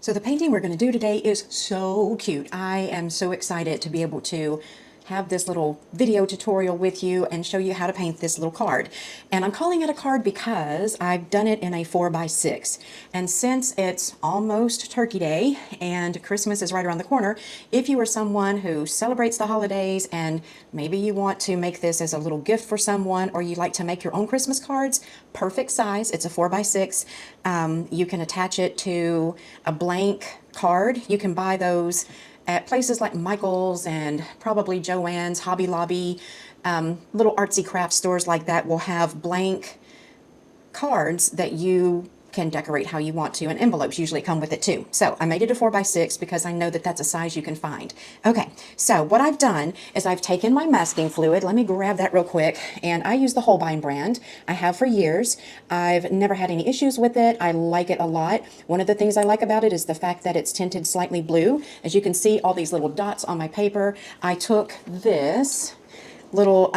So the painting we're going to do today is so cute. I am so excited to be able to have this little video tutorial with you and show you how to paint this little card. And I'm calling it a card because I've done it in a 4x6. And since it's almost Turkey Day and Christmas is right around the corner, if you are someone who celebrates the holidays and maybe you want to make this as a little gift for someone, or you like to make your own Christmas cards, perfect size. It's a 4x6. You can attach it to a blank card. You can buy those at places like Michael's and probably Joann's, Hobby Lobby, little artsy craft stores like that will have blank cards that you can decorate how you want to, and envelopes usually come with it too. So I made it a 4x6 because I know that that's a size you can find. Okay, so what I've done is I've taken my masking fluid. Let me grab that real quick. And I use the Holbein brand. I have for years. I've never had any issues with it. I like it a lot. One of the things I like about it is the fact that it's tinted slightly blue. As you can see, all these little dots on my paper. I took this little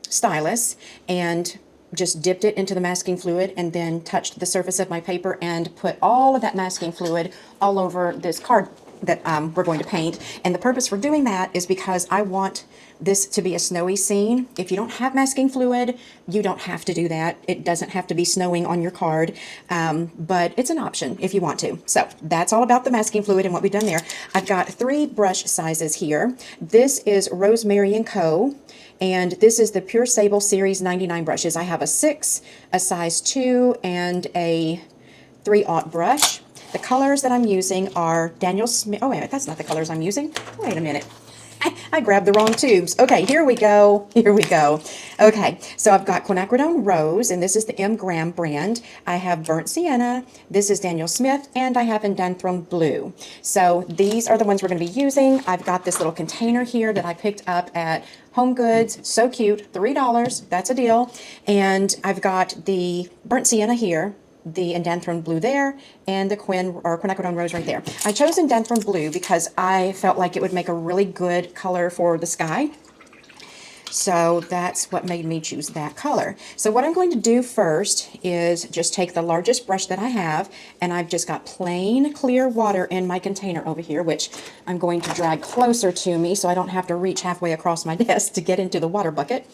stylus and just dipped it into the masking fluid and then touched the surface of my paper and put all of that masking fluid all over this card that we're going to paint. And the purpose for doing that is because I want this to be a snowy scene. If you don't have masking fluid, you don't have to do that. It doesn't have to be snowing on your card, but it's an option if you want to. So that's all about the masking fluid and what we've done there. I've got 3 brush sizes here. This is Rosemary & Co. And this is the Pure Sable Series 99 brushes. I have a 6, a size 2, and a 3/0 brush. The colors that I'm using are Daniel Smith. Oh, wait, that's not the colors I'm using. Wait a minute. I grabbed the wrong tubes. Okay, here we go. Here we go. Okay, so I've got quinacridone rose, and this is the M. Graham brand. I have burnt sienna. This is Daniel Smith, and I have indanthrone blue. So these are the ones we're going to be using. I've got this little container here that I picked up at Home Goods. So cute. $3. That's a deal. And I've got the burnt sienna here, the indanthrone blue there, and the quinacridone rose right there. I chose indanthrone blue because I felt like it would make a really good color for the sky. So that's what made me choose that color. So what I'm going to do first is just take the largest brush that I have, and I've just got plain clear water in my container over here, which I'm going to drag closer to me so I don't have to reach halfway across my desk to get into the water bucket.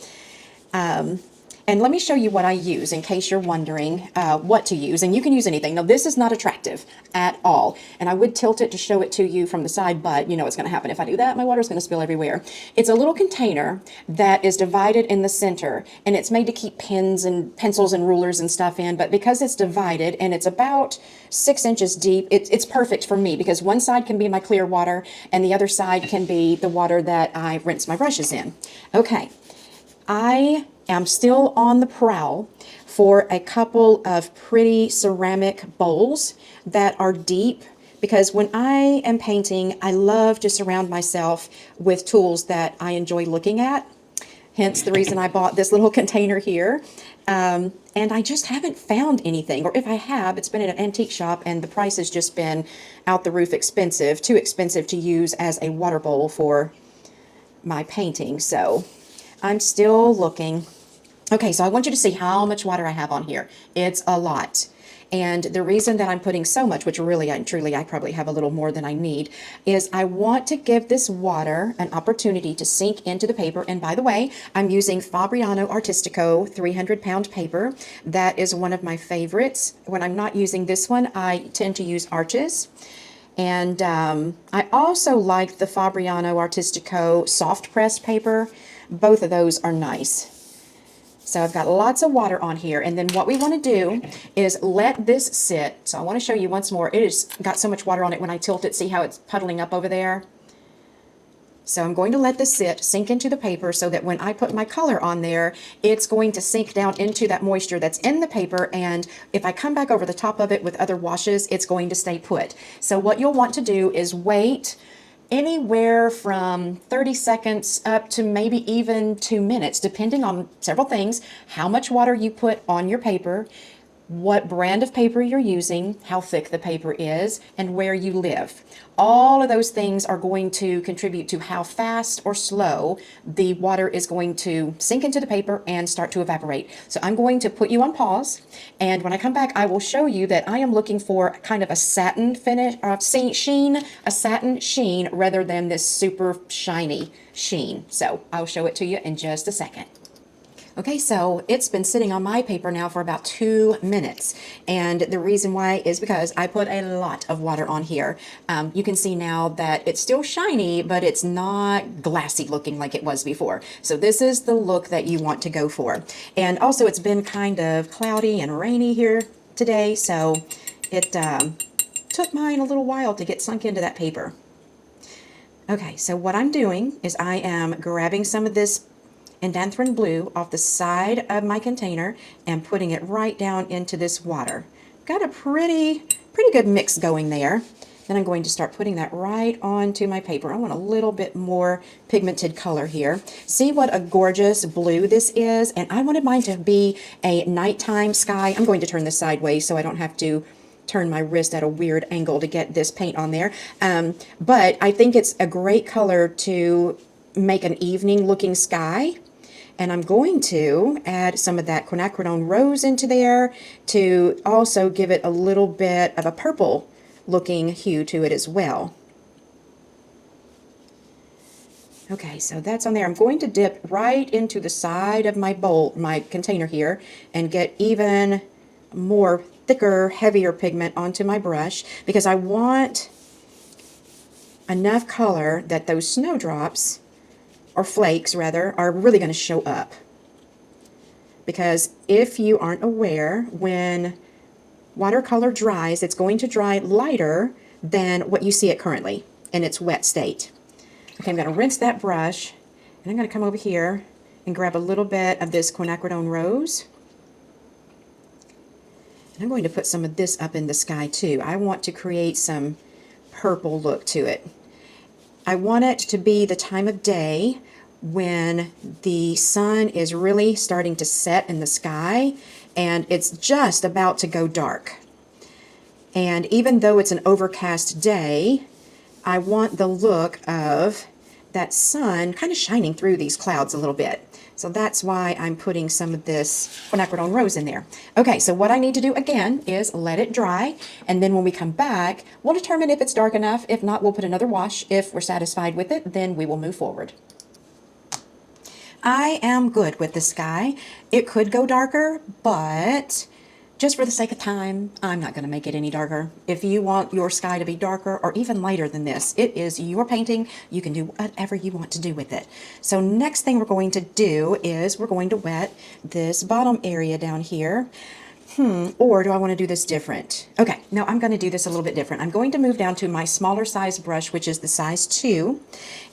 And let me show you what I use in case you're wondering what to use. And you can use anything. Now, this is not attractive at all. And I would tilt it to show it to you from the side, but you know what's going to happen. If I do that, my water's going to spill everywhere. It's a little container that is divided in the center. And it's made to keep pens and pencils and rulers and stuff in. But because it's divided and it's about 6 inches deep, it's perfect for me because one side can be my clear water and the other side can be the water that I rinse my brushes in. Okay. I am still on the prowl for a couple of pretty ceramic bowls that are deep, because when I am painting, I love to surround myself with tools that I enjoy looking at. Hence the reason I bought this little container here. And I just haven't found anything, or if I have, it's been at an antique shop and the price has just been out the roof expensive, too expensive to use as a water bowl for my painting. So I'm still looking. Okay, so I want you to see how much water I have on here. It's a lot. And the reason that I'm putting so much, which really and truly I probably have a little more than I need, is I want to give this water an opportunity to sink into the paper. And by the way, I'm using Fabriano Artistico 300-pound paper. That is one of my favorites. When I'm not using this one, I tend to use Arches. And I also like the Fabriano Artistico soft pressed paper. Both of those are nice. So I've got lots of water on here, and then what we want to do is let this sit. So I want to show you once more. It has got so much water on it when I tilt it. See how it's puddling up over there? So I'm going to let this sit, sink into the paper, so that when I put my color on there, it's going to sink down into that moisture that's in the paper, and if I come back over the top of it with other washes, it's going to stay put. So what you'll want to do is wait anywhere from 30 seconds up to maybe even 2 minutes, depending on several things: how much water you put on your paper, what brand of paper you're using, how thick the paper is, and where you live. All of those things are going to contribute to how fast or slow the water is going to sink into the paper and start to evaporate. So I'm going to put you on pause, and when I come back, I will show you that I am looking for kind of a satin finish, a satin sheen rather than this super shiny sheen. So I'll show it to you in just a second. Okay, so it's been sitting on my paper now for about 2 minutes, and the reason why is because I put a lot of water on here. You can see now that it's still shiny, but it's not glassy looking like it was before. So this is the look that you want to go for. And also it's been kind of cloudy and rainy here today, so it took mine a little while to get sunk into that paper. Okay, so what I'm doing is I am grabbing some of this indanthrene blue off the side of my container and putting it right down into this water. Got a pretty good mix going there. Then I'm going to start putting that right onto my paper. I want a little bit more pigmented color here. See what a gorgeous blue this is? And I wanted mine to be a nighttime sky. I'm going to turn this sideways so I don't have to turn my wrist at a weird angle to get this paint on there. But I think it's a great color to make an evening looking sky. And I'm going to add some of that quinacridone rose into there to also give it a little bit of a purple looking hue to it as well. Okay, so that's on there. I'm going to dip right into the side of my bowl, my container here, and get even more thicker, heavier pigment onto my brush because I want enough color that those snowdrops, or flakes rather, are really going to show up. Because if you aren't aware, when watercolor dries, it's going to dry lighter than what you see it currently in its wet state. Okay, I'm going to rinse that brush, and I'm going to come over here and grab a little bit of this quinacridone rose. And I'm going to put some of this up in the sky too. I want to create some purple look to it. I want it to be the time of day when the sun is really starting to set in the sky and it's just about to go dark. And even though it's an overcast day, I want the look of that sun kind of shining through these clouds a little bit. So that's why I'm putting some of this quinacridone rose in there. Okay, so what I need to do again is let it dry, and then when we come back, we'll determine if it's dark enough. If not, we'll put another wash. If we're satisfied with it, then we will move forward. I am good with the sky. It could go darker, but just for the sake of time, I'm not going to make it any darker. If you want your sky to be darker or even lighter than this, it is your painting. You can do whatever you want to do with it. So next thing we're going to do is we're going to wet this bottom area down here. Or do I want to do this different? Okay, no, I'm going to do this a little bit different. I'm going to move down to my smaller size brush, which is the size 2.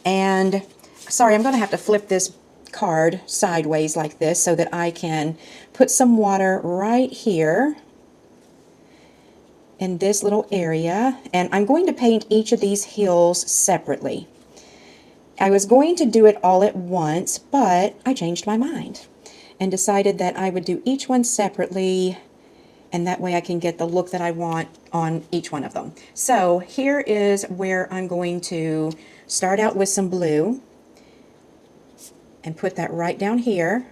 And sorry, I'm going to have to flip this card sideways like this so that I can put some water right here in this little area, and I'm going to paint each of these hills separately. I was going to do it all at once, but I changed my mind and decided that I would do each one separately, and that way I can get the look that I want on each one of them. So here is where I'm going to start out with some blue and put that right down here.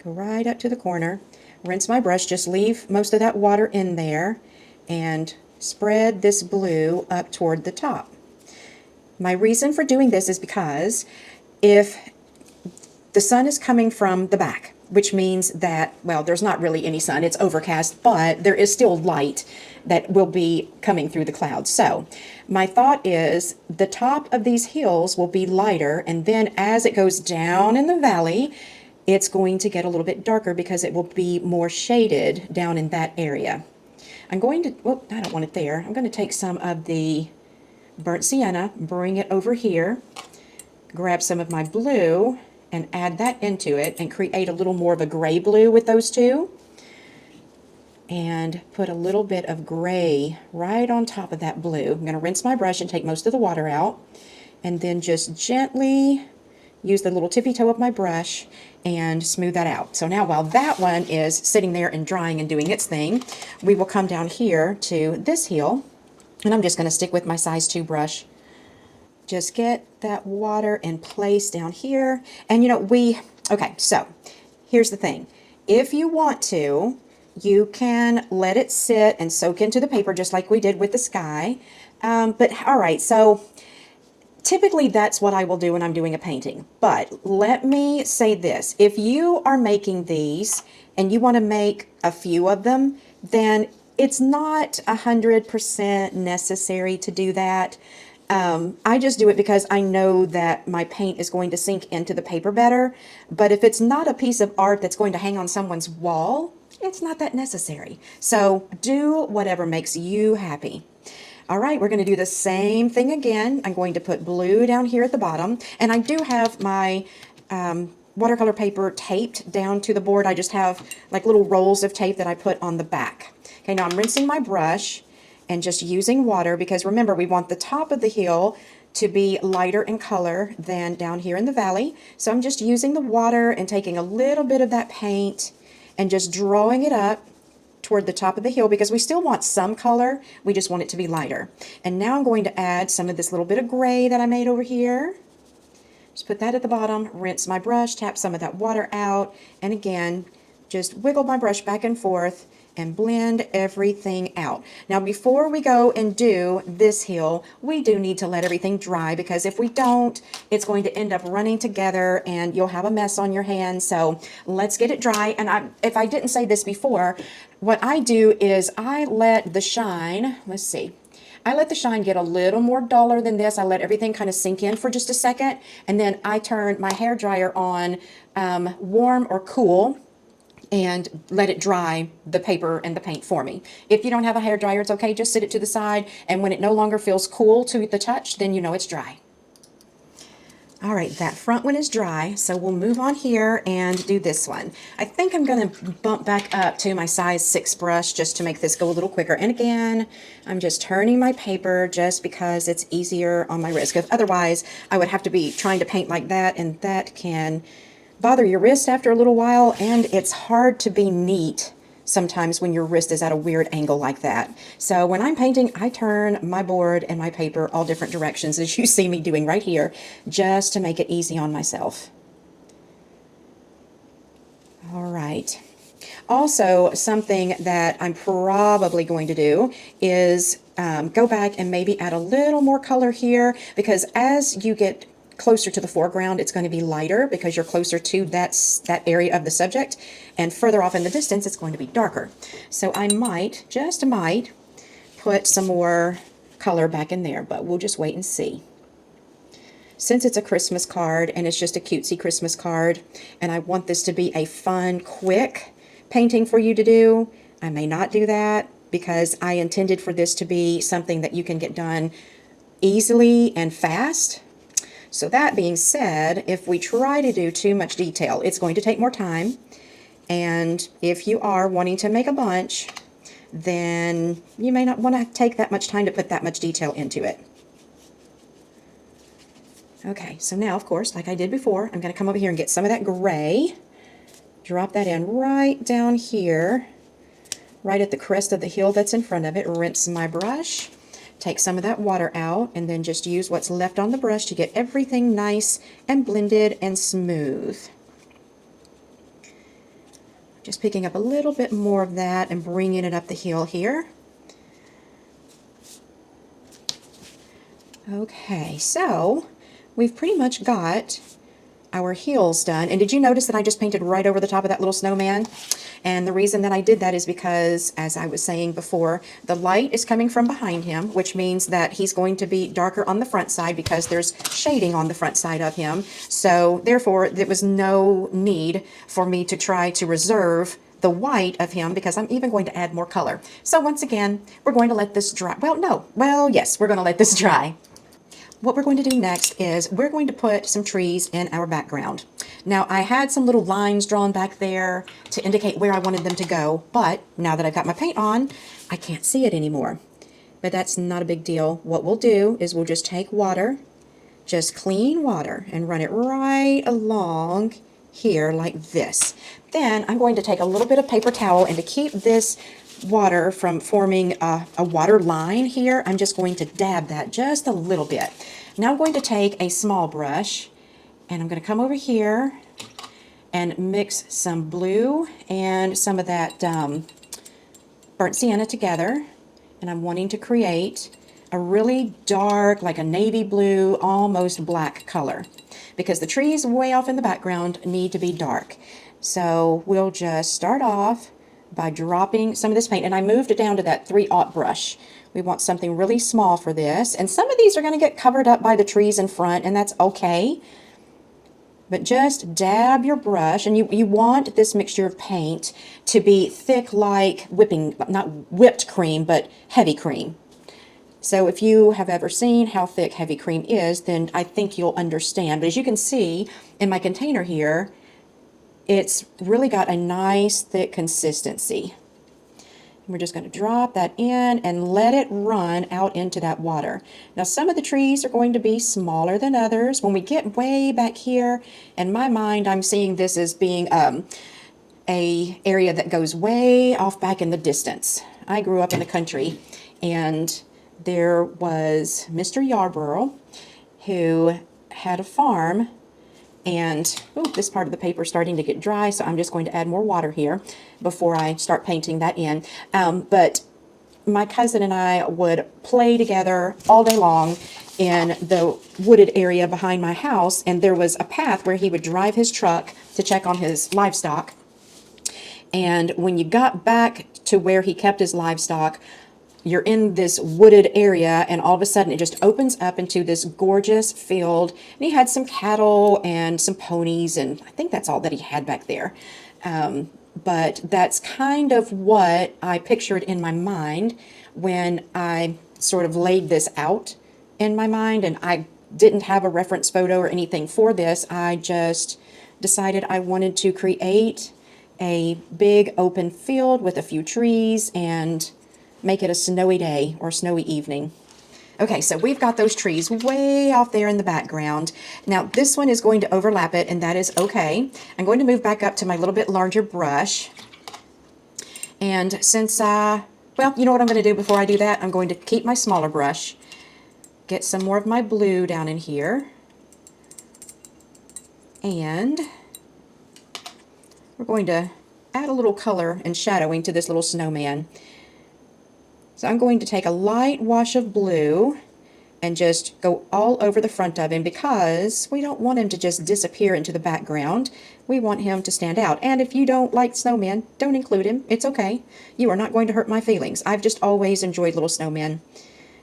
Go right up to the corner. Rinse my brush, just leave most of that water in there, and spread this blue up toward the top. My reason for doing this is because if the sun is coming from the back, which means that, well, there's not really any sun, it's overcast, but there is still light that will be coming through the clouds. So my thought is the top of these hills will be lighter, and then as it goes down in the valley, it's going to get a little bit darker because it will be more shaded down in that area. I'm going to, well, I don't want it there. I'm going to take some of the burnt sienna, bring it over here, grab some of my blue, and add that into it and create a little more of a gray blue with those two. And put a little bit of gray right on top of that blue. I'm going to rinse my brush and take most of the water out, and then just gently use the little tippy toe of my brush and smooth that out. So now while that one is sitting there and drying and doing its thing, we will come down here to this heel, and I'm just going to stick with my size 2 brush. Just get that water in place down here. And you know, okay, so here's the thing. If you want to, you can let it sit and soak into the paper just like we did with the sky. But all right, so typically that's what I will do when I'm doing a painting. But let me say this. If you are making these and you want to make a few of them, then it's not 100% necessary to do that. I just do it because I know that my paint is going to sink into the paper better. But if it's not a piece of art that's going to hang on someone's wall, it's not that necessary. So do whatever makes you happy. All right, we're going to do the same thing again. I'm going to put blue down here at the bottom. And I do have my watercolor paper taped down to the board. I just have like little rolls of tape that I put on the back. Okay, now I'm rinsing my brush and just using water, because remember, we want the top of the heel to be lighter in color than down here in the valley. So I'm just using the water and taking a little bit of that paint and just drawing it up toward the top of the heel, because we still want some color, we just want it to be lighter. And now I'm going to add some of this little bit of gray that I made over here. Just put that at the bottom, rinse my brush, tap some of that water out, and again, just wiggle my brush back and forth and blend everything out. Now before we go and do this heel, we do need to let everything dry, because if we don't, it's going to end up running together and you'll have a mess on your hands. So let's get it dry. And if I didn't say this before, what I do is I let the shine, let's see, I let the shine get a little more duller than this. I let everything kind of sink in for just a second, and then I turn my hair dryer on warm or cool, and let it dry the paper and the paint for me. If you don't have a hair dryer, it's okay. Just sit it to the side, and when it no longer feels cool to the touch, then you know it's dry. All right, that front one is dry, so we'll move on here and do this one. I think I'm going to bump back up to my size 6 brush just to make this go a little quicker. And again, I'm just turning my paper just because it's easier on my wrist, because otherwise I would have to be trying to paint like that, and that can bother your wrist after a little while, and it's hard to be neat sometimes when your wrist is at a weird angle like that. So when I'm painting, I turn my board and my paper all different directions, as you see me doing right here, just to make it easy on myself. All right. Also, something that I'm probably going to do is go back and maybe add a little more color here, because as you get closer to the foreground, it's going to be lighter because you're closer to that area of the subject, and further off in the distance, it's going to be darker. So I might, just might, put some more color back in there, but we'll just wait and see. Since it's a Christmas card, and it's just a cutesy Christmas card, and I want this to be a fun, quick painting for you to do, I may not do that, because I intended for this to be something that you can get done easily and fast. So that being said, if we try to do too much detail, it's going to take more time. And if you are wanting to make a bunch, then you may not want to take that much time to put that much detail into it. Okay, so now, of course, like I did before, I'm going to come over here and get some of that gray, drop that in right down here, right at the crest of the heel that's in front of it, rinse my brush, take some of that water out, and then just use what's left on the brush to get everything nice and blended and smooth. Just picking up a little bit more of that and bringing it up the heel here. Okay, so we've pretty much got our heels done. And did you notice that I just painted right over the top of that little snowman? And the reason that I did that is because, as I was saying before, the light is coming from behind him, which means that he's going to be darker on the front side because there's shading on the front side of him. So therefore, there was no need for me to try to reserve the white of him, because I'm even going to add more color. So once again, we're going to let this dry. Yes, we're going to let this dry. What we're going to do next is we're going to put some trees in our background. Now, I had some little lines drawn back there to indicate where I wanted them to go, but now that I've got my paint on, I can't see it anymore. But that's not a big deal. What we'll do is we'll just take water, just clean water and run it right along here like this. Then I'm going to take a little bit of paper towel, and to keep this water from forming a water line here, I'm just going to dab that just a little bit. Now I'm going to take a small brush, and I'm going to come over here and mix some blue and some of that burnt sienna together. And I'm wanting to create a really dark, like a navy blue, almost black color, because the trees way off in the background need to be dark. So we'll just start off by dropping some of this paint, and I moved it down to that 3/0 brush. We want something really small for this, and some of these are going to get covered up by the trees in front, and that's okay. But just dab your brush, and you want this mixture of paint to be thick like not whipped cream, but heavy cream. So if you have ever seen how thick heavy cream is, then I think you'll understand. But as you can see in my container here, it's really got a nice thick consistency. We're just going to drop that in and let it run out into that water. Now some of the trees are going to be smaller than others. When we get way back here, in my mind I'm seeing this as being a area that goes way off back in the distance. I grew up in the country, and there was Mr. Yarborough who had a farm. And this part of the paper is starting to get dry, so I'm just going to add more water here before I start painting that in. But my cousin and I would play together all day long in the wooded area behind my house, and there was a path where he would drive his truck to check on his livestock. And when you got back to where he kept his livestock, you're in this wooded area, and all of a sudden it just opens up into this gorgeous field. And he had some cattle and some ponies, and I think that's all that he had back there. But that's kind of what I pictured in my mind when I sort of laid this out in my mind, and I didn't have a reference photo or anything for this. I just decided I wanted to create a big open field with a few trees and make it a snowy day or snowy evening. Okay, so we've got those trees way off there in the background. Now this one is going to overlap it, and that is okay. I'm going to move back up to my little bit larger brush. And since, well, you know what I'm going to do before I do that? I'm going to keep my smaller brush, get some more of my blue down in here, and we're going to add a little color and shadowing to this little snowman. So I'm going to take a light wash of blue and just go all over the front of him, because we don't want him to just disappear into the background. We want him to stand out. And if you don't like snowmen, don't include him. It's okay. You are not going to hurt my feelings. I've just always enjoyed little snowmen.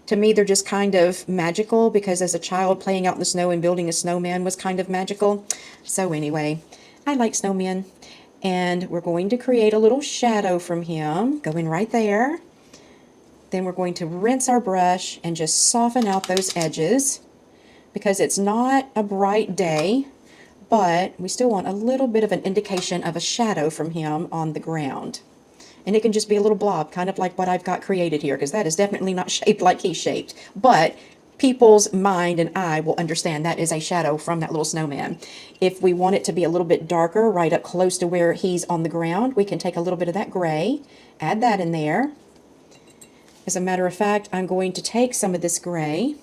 To me, they're just kind of magical, because as a child, playing out in the snow and building a snowman was kind of magical. So anyway, I like snowmen. And we're going to create a little shadow from him, going right there. Then we're going to rinse our brush and just soften out those edges, because it's not a bright day, but we still want a little bit of an indication of a shadow from him on the ground. And it can just be a little blob, kind of like what I've got created here, because that is definitely not shaped like he's shaped. But people's mind and eye will understand that is a shadow from that little snowman. If we want it to be a little bit darker, right up close to where he's on the ground, we can take a little bit of that gray, add that in there. As a matter of fact, I'm going to take some of this gray,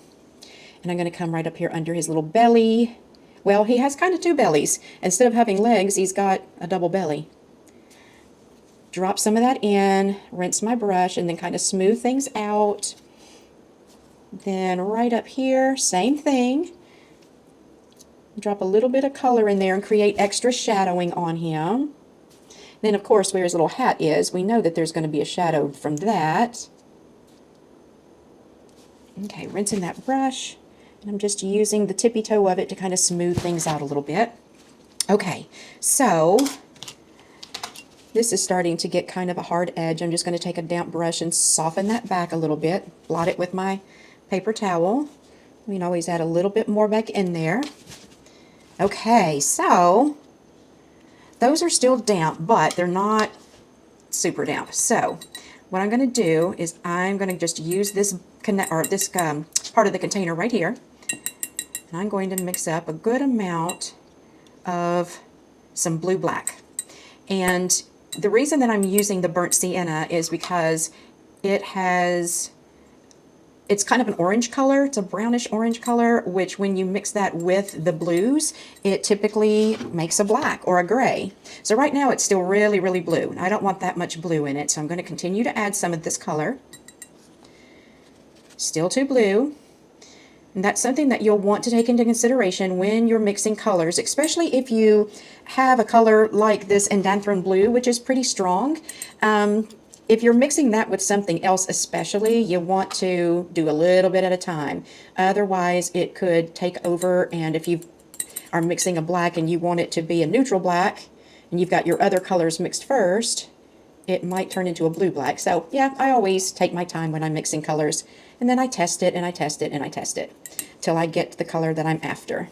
and I'm going to come right up here under his little belly. Well, he has kind of two bellies. Instead of having legs, he's got a double belly. Drop some of that in, rinse my brush, and then kind of smooth things out. Then right up here, same thing. Drop a little bit of color in there and create extra shadowing on him. Then, of course, where his little hat is, we know that there's going to be a shadow from that. Okay, rinsing that brush, and I'm just using the tippy toe of it to kind of smooth things out a little bit. Okay, so this is starting to get kind of a hard edge. I'm just going to take a damp brush and soften that back a little bit, blot it with my paper towel. We can always add a little bit more back in there. Okay, so those are still damp, but they're not super damp. So what I'm going to do is I'm going to just use this part of the container right here. And I'm going to mix up a good amount of some blue black. And the reason that I'm using the burnt sienna is because it's kind of an orange color. It's a brownish orange color, which when you mix that with the blues, it typically makes a black or a gray. So right now it's still really, really blue. I don't want that much blue in it, so I'm going to continue to add some of this color. Still too blue. And that's something that you'll want to take into consideration when you're mixing colors, especially if you have a color like this Indanthrone blue, which is pretty strong. If you're mixing that with something else especially, you want to do a little bit at a time. Otherwise, it could take over, and if you are mixing a black and you want it to be a neutral black, and you've got your other colors mixed first, it might turn into a blue black. So yeah, I always take my time when I'm mixing colors, and then I test it and I test it and I test it till I get the color that I'm after.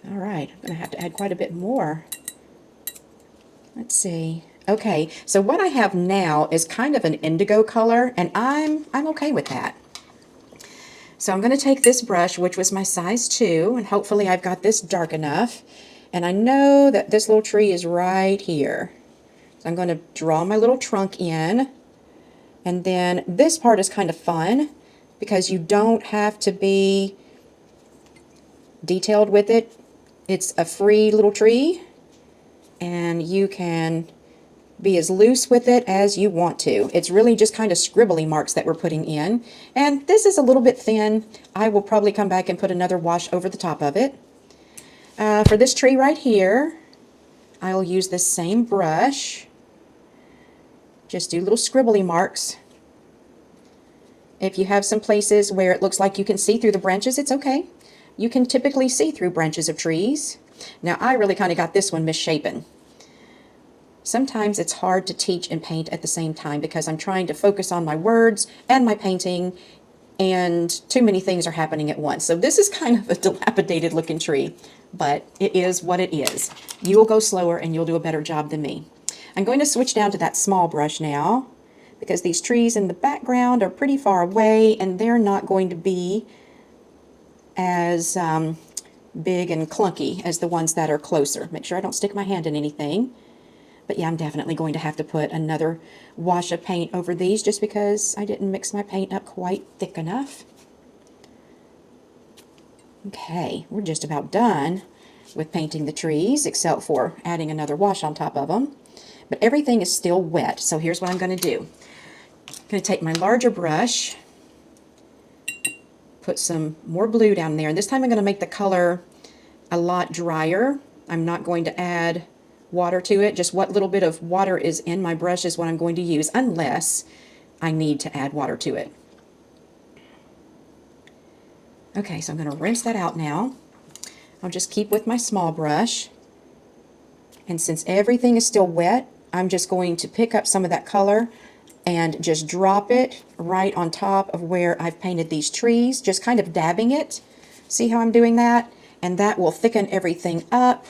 All right, I'm going to have to add quite a bit more. Let's see. Okay, so what I have now is kind of an indigo color, and I'm okay with that. So I'm going to take this brush, which was my size 2, and hopefully I've got this dark enough. And I know that this little tree is right here. So I'm going to draw my little trunk in, and then this part is kind of fun because you don't have to be detailed with it. It's a free little tree, and you can be as loose with it as you want to. It's really just kind of scribbly marks that we're putting in, and this is a little bit thin. I will probably come back and put another wash over the top of it. For this tree right here, I'll use this same brush. Just do little scribbly marks. If you have some places where it looks like you can see through the branches, it's okay. You can typically see through branches of trees. Now, I really kind of got this one misshapen. Sometimes it's hard to teach and paint at the same time because I'm trying to focus on my words and my painting, and too many things are happening at once. So this is kind of a dilapidated looking tree, but it is what it is. You will go slower and you'll do a better job than me. I'm going to switch down to that small brush now because these trees in the background are pretty far away and they're not going to be as big and clunky as the ones that are closer. Make sure I don't stick my hand in anything. But yeah, I'm definitely going to have to put another wash of paint over these just because I didn't mix my paint up quite thick enough. Okay, we're just about done with painting the trees except for adding another wash on top of them. But everything is still wet, so here's what I'm going to do. I'm going to take my larger brush, put some more blue down there, and this time I'm going to make the color a lot drier. I'm not going to add water to it. Just what little bit of water is in my brush is what I'm going to use, unless I need to add water to it. Okay, so I'm going to rinse that out now. I'll just keep with my small brush. And since everything is still wet, I'm just going to pick up some of that color and just drop it right on top of where I've painted these trees, just kind of dabbing it. See how I'm doing that? And that will thicken everything up,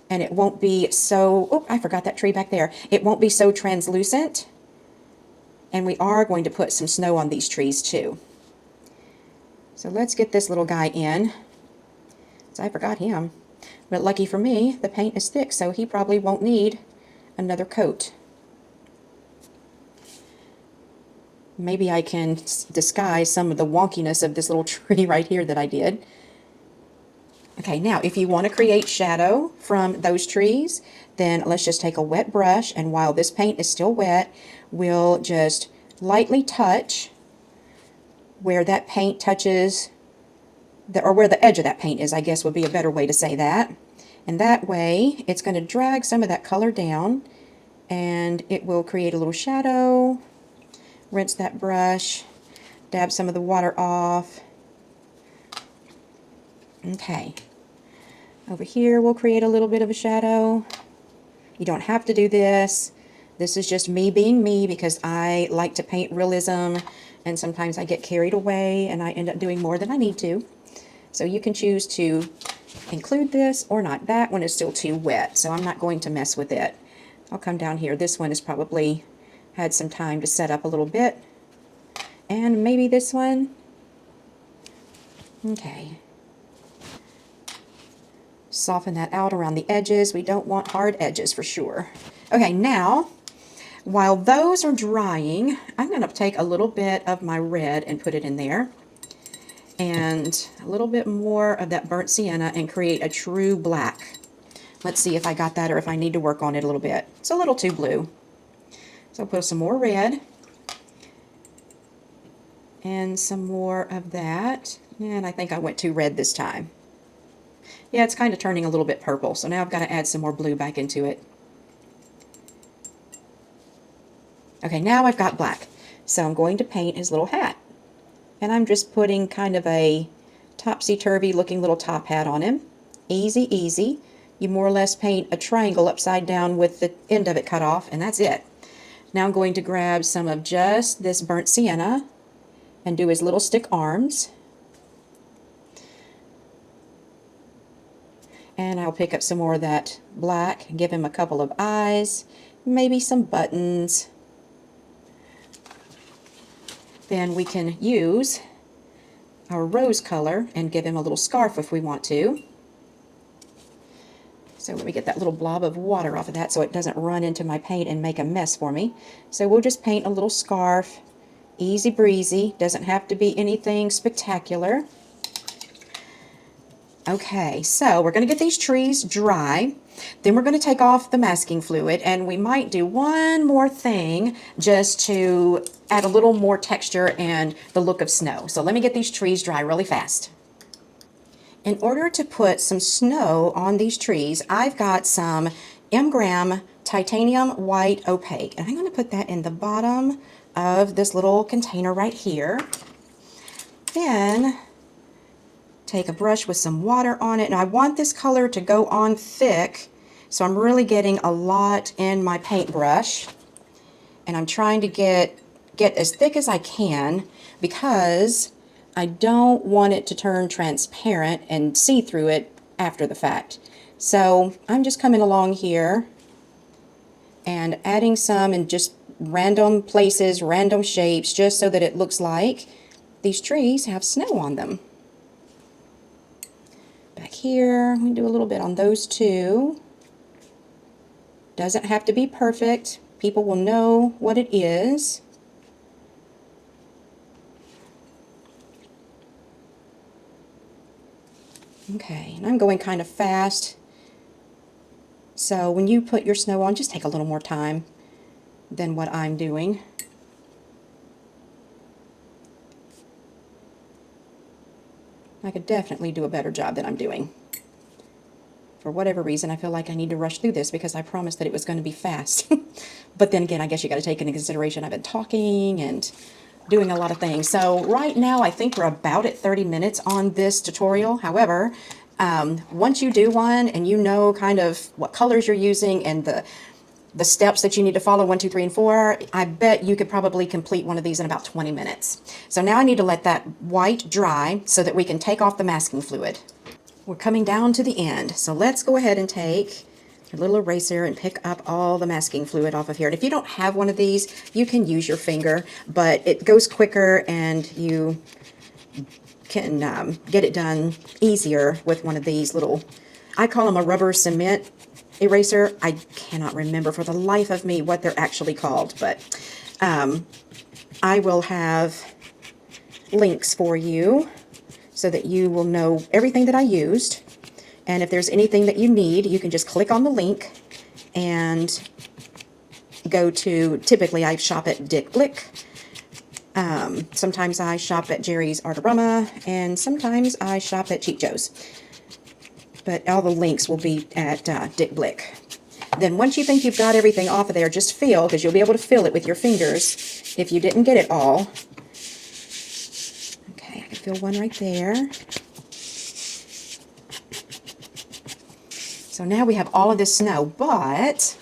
and it won't be so, oh, I forgot that tree back there. It won't be so translucent. And we are going to put some snow on these trees too. So let's get this little guy in. So I forgot him. But lucky for me, the paint is thick, so he probably won't need another coat. Maybe I can disguise some of the wonkiness of this little tree right here that I did. Okay, now if you want to create shadow from those trees, then let's just take a wet brush, and while this paint is still wet, we'll just lightly touch where that paint touches, or where the edge of that paint is, I guess would be a better way to say that. And that way, it's going to drag some of that color down, and it will create a little shadow. Rinse that brush, dab some of the water off. Okay. Over here, we'll create a little bit of a shadow. You don't have to do this. This is just me being me because I like to paint realism, and sometimes I get carried away and I end up doing more than I need to. So you can choose to include this or not. That one is still too wet, so I'm not going to mess with it. I'll come down here. This one has probably had some time to set up a little bit. And maybe this one. Okay. Soften that out around the edges. We don't want hard edges for sure. Okay, now, while those are drying, I'm going to take a little bit of my red and put it in there. And a little bit more of that burnt sienna and create a true black. Let's see if I got that or if I need to work on it a little bit. It's a little too blue. So I'll put some more red. And some more of that. And I think I went too red this time. Yeah, it's kind of turning a little bit purple. So now I've got to add some more blue back into it. Okay, now I've got black. So I'm going to paint his little hat. And I'm just putting kind of a topsy-turvy looking little top hat on him. Easy, easy. You more or less paint a triangle upside down with the end of it cut off, and that's it. Now I'm going to grab some of just this burnt sienna and do his little stick arms. And I'll pick up some more of that black, give him a couple of eyes, maybe some buttons. Then we can use our rose color and give him a little scarf if we want to. So let me get that little blob of water off of that so it doesn't run into my paint and make a mess for me. So we'll just paint a little scarf, easy breezy, doesn't have to be anything spectacular. Okay, so we're going to get these trees dry. Then we're going to take off the masking fluid, and we might do one more thing just to add a little more texture and the look of snow. So let me get these trees dry really fast. In order to put some snow on these trees, I've got some M-Gram titanium white opaque, and I'm going to put that in the bottom of this little container right here. Then take a brush with some water on it, and I want this color to go on thick, so I'm really getting a lot in my paintbrush, and I'm trying to get as thick as I can because I don't want it to turn transparent and see through it after the fact. So I'm just coming along here and adding some in just random places, random shapes, just so that it looks like these trees have snow on them. Back here, I'm going to do a little bit on those two. Doesn't have to be perfect. People will know what it is. Okay, and I'm going kind of fast. So when you put your snow on, just take a little more time than what I'm doing. I could definitely do a better job than I'm doing. For whatever reason, I feel like I need to rush through this because I promised that it was going to be fast. But then again, I guess you got to take into consideration I've been talking and doing a lot of things. So right now, I think we're about at 30 minutes on this tutorial. However, once you do one and you know kind of what colors you're using and the steps that you need to follow, 1, 2, 3, and 4, I bet you could probably complete one of these in about 20 minutes. So now I need to let that white dry so that we can take off the masking fluid. We're coming down to the end, so let's go ahead and take a little eraser and pick up all the masking fluid off of here. And if you don't have one of these, you can use your finger, but it goes quicker and you can get it done easier with one of these little, I call them a rubber cement eraser. I cannot remember for the life of me what they're actually called, but I will have links for you so that you will know everything that I used. And if there's anything that you need, you can just click on the link and go to, typically I shop at Dick Blick. Sometimes I shop at Jerry's Artarama, and sometimes I shop at Cheap Joe's. But all the links will be at Dick Blick. Then once you think you've got everything off of there, just feel, because you'll be able to feel it with your fingers if you didn't get it all. Okay, I can feel one right there. So now we have all of this snow, but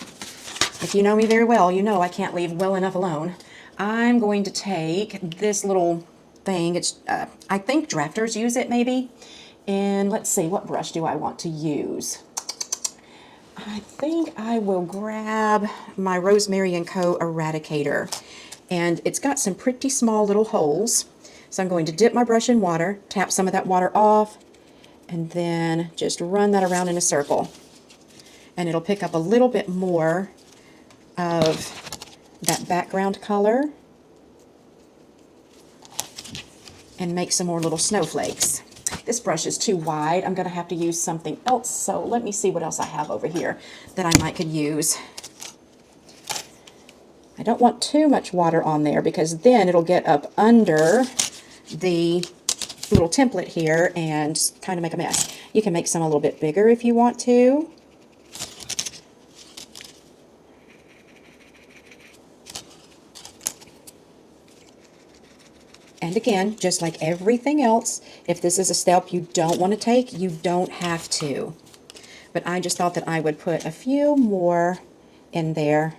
if you know me very well, you know I can't leave well enough alone. I'm going to take this little thing. It's I think drafters use it maybe. And let's see, what brush do I want to use? I think I will grab my Rosemary & Co. Eradicator. And it's got some pretty small little holes. So I'm going to dip my brush in water, tap some of that water off, and then just run that around in a circle. And it'll pick up a little bit more of that background color and make some more little snowflakes. This brush is too wide. I'm going to have to use something else. So let me see what else I have over here that I might could use. I don't want too much water on there because then it'll get up under the little template here and kind of make a mess. You can make some a little bit bigger if you want to. And again, just like everything else, if this is a step you don't want to take, you don't have to. But I just thought that I would put a few more in there.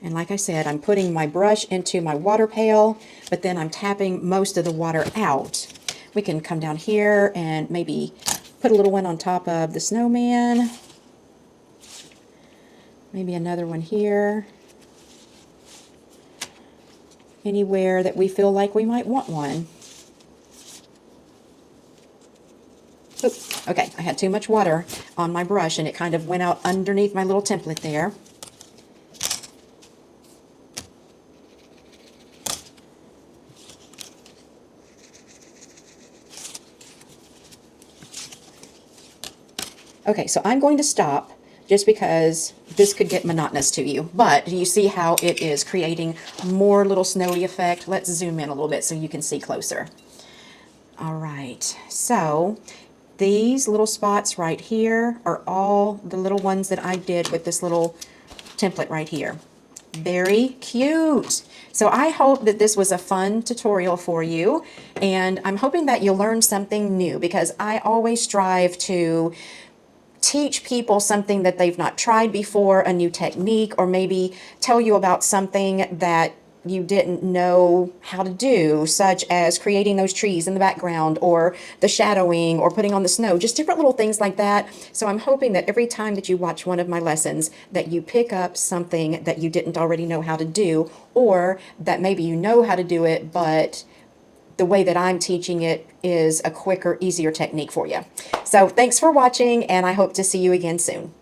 And like I said, I'm putting my brush into my water pail, but then I'm tapping most of the water out. We can come down here and maybe put a little one on top of the snowman. Maybe another one here. Anywhere that we feel like we might want one. Oops, okay, I had too much water on my brush and it kind of went out underneath my little template there. Okay, so I'm going to stop just because this could get monotonous to you. But do you see how it is creating more little snowy effect? Let's zoom in a little bit so you can see closer. All right, so these little spots right here are all the little ones that I did with this little template right here. Very cute. So I hope that this was a fun tutorial for you, and I'm hoping that you'll learn something new because I always strive to teach people something that they've not tried before, a new technique, or maybe tell you about something that you didn't know how to do, such as creating those trees in the background or the shadowing or putting on the snow, just different little things like that. So I'm hoping that every time that you watch one of my lessons that you pick up something that you didn't already know how to do, or that maybe you know how to do it, but the way that I'm teaching it is a quicker, easier technique for you. So thanks for watching, and I hope to see you again soon.